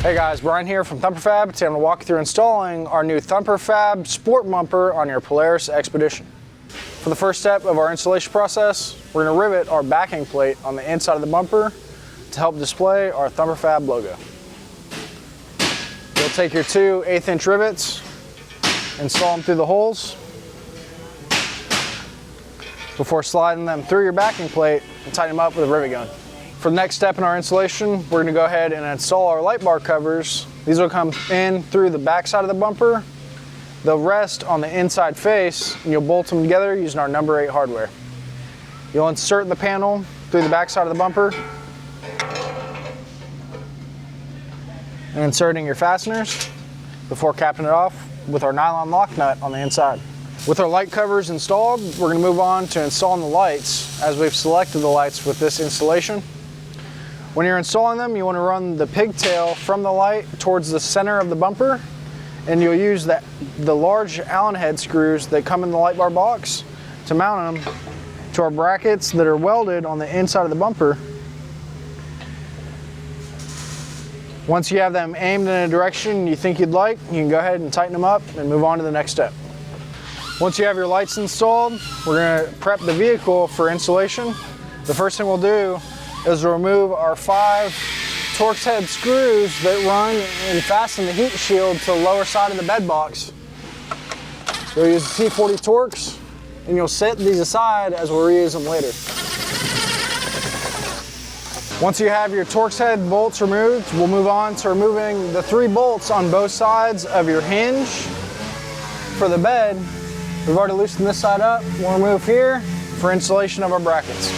Hey guys, Brian here from Thumper Fab. Today I'm going to walk you through installing our new Thumper Fab sport bumper on your Polaris Xpedition. For the first step of our installation process, we're going to rivet our backing plate on the inside of the bumper to help display our Thumper Fab logo. You'll take your two 1/8 inch rivets, install them through the holes before sliding them through your backing plate and tighten them up with a rivet gun. For the next step in our installation, we're going to go ahead and install our light bar covers. These will come in through the back side of the bumper. They'll rest on the inside face, and you'll bolt them together using our number 8 hardware. You'll insert the panel through the back side of the bumper and inserting your fasteners before capping it off with our nylon lock nut on the inside. With our light covers installed, we're going to move on to installing the lights, as we've selected the lights with this installation. When you're installing them, you want to run the pigtail from the light towards the center of the bumper, and you'll use the large Allen head screws that come in the light bar box to mount them to our brackets that are welded on the inside of the bumper. Once you have them aimed in a direction you think you'd like, you can go ahead and tighten them up and move on to the next step. Once you have your lights installed, we're going to prep the vehicle for installation. The first thing we'll do is remove our 5 Torx head screws that run and fasten the heat shield to the lower side of the bed box. We'll use the T40 Torx, and you'll set these aside as we'll reuse them later. Once you have your Torx head bolts removed, we'll move on to removing the 3 bolts on both sides of your hinge for the bed. We've already loosened this side up. We'll remove here for installation of our brackets.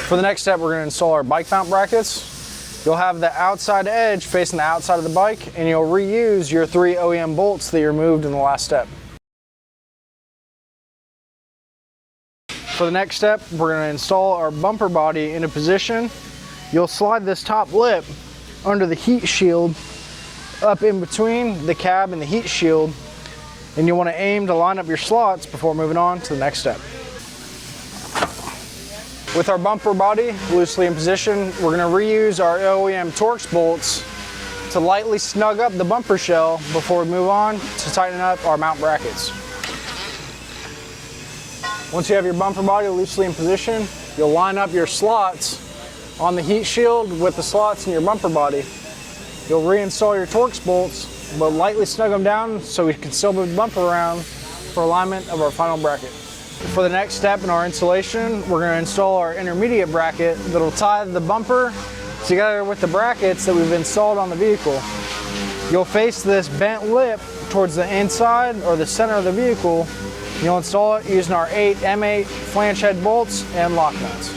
For the next step, we're going to install our bike mount brackets. You'll have the outside edge facing the outside of the bike, and you'll reuse your 3 OEM bolts that you removed in the last step. For the next step, we're going to install our bumper body into position. You'll slide this top lip under the heat shield up in between the cab and the heat shield, and you want to aim to line up your slots before moving on to the next step. With our bumper body loosely in position, we're going to reuse our OEM Torx bolts to lightly snug up the bumper shell before we move on to tighten up our mount brackets. Once you have your bumper body loosely in position, you'll line up your slots on the heat shield with the slots in your bumper body. You'll reinstall your Torx bolts, but lightly snug them down so we can still move the bumper around for alignment of our final bracket. For the next step in our installation, we're going to install our intermediate bracket that'll tie the bumper together with the brackets that we've installed on the vehicle. You'll face this bent lip towards the inside or the center of the vehicle. You'll install it using our 8 M8 flange head bolts and lock nuts.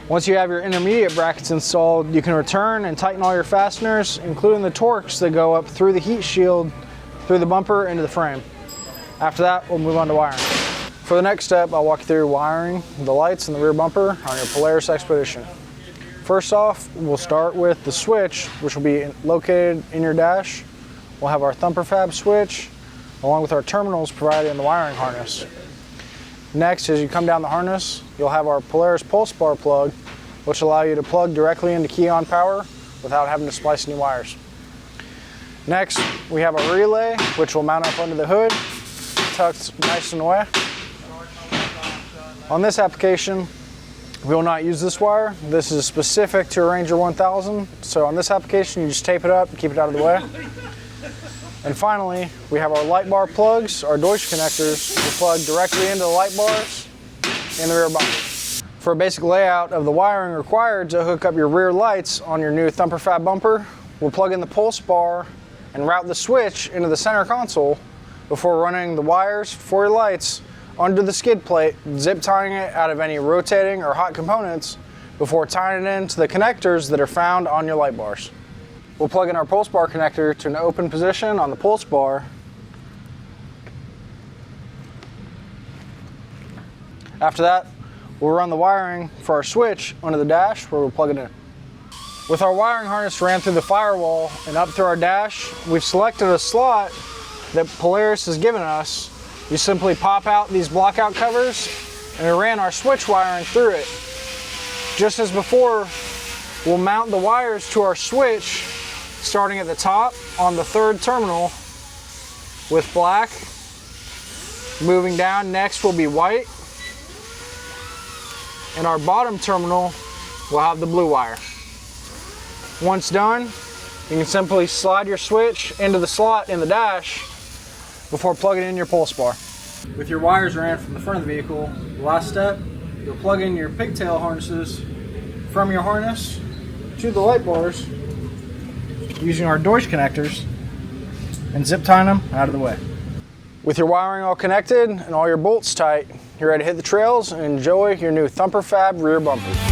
Once you have your intermediate brackets installed, you can return and tighten all your fasteners, including the Torx that go up through the heat shield, through the bumper, into the frame. After that, we'll move on to wiring. For the next step, I'll walk you through wiring the lights in the rear bumper on your Polaris Xpedition. First off, we'll start with the switch, which will be located in your dash. We'll have our Thumper Fab switch, along with our terminals provided in the wiring harness. Next, as you come down the harness, you'll have our Polaris pulse bar plug, which will allow you to plug directly into key-on power without having to splice any wires. Next, we have our relay, which will mount up under the hood, tucked nice and away. On this application, we will not use this wire. This is specific to a Ranger 1000, so on this application, you just tape it up and keep it out of the way. And finally, we have our light bar plugs, our Deutsch connectors, will plug directly into the light bars in the rear bumper. For a basic layout of the wiring required to hook up your rear lights on your new Thumper Fab bumper, we'll plug in the pulse bar and route the switch into the center console before running the wires for your lights under the skid plate, zip tying it out of any rotating or hot components before tying it into the connectors that are found on your light bars. We'll plug in our pulse bar connector to an open position on the pulse bar. After that, we'll run the wiring for our switch under the dash where we'll plug it in. With our wiring harness ran through the firewall and up through our dash, we've selected a slot that Polaris has given us You simply pop out these blockout covers and we ran our switch wiring through it. Just as before, we'll mount the wires to our switch starting at the top on the third terminal with black. Moving down, next will be white. And our bottom terminal will have the blue wire. Once done, you can simply slide your switch into the slot in the dash before plugging in your pulse bar. With your wires ran from the front of the vehicle, the last step, you'll plug in your pigtail harnesses from your harness to the light bars using our Deutsch connectors and zip tying them out of the way. With your wiring all connected and all your bolts tight, you're ready to hit the trails and enjoy your new Thumper Fab rear bumper.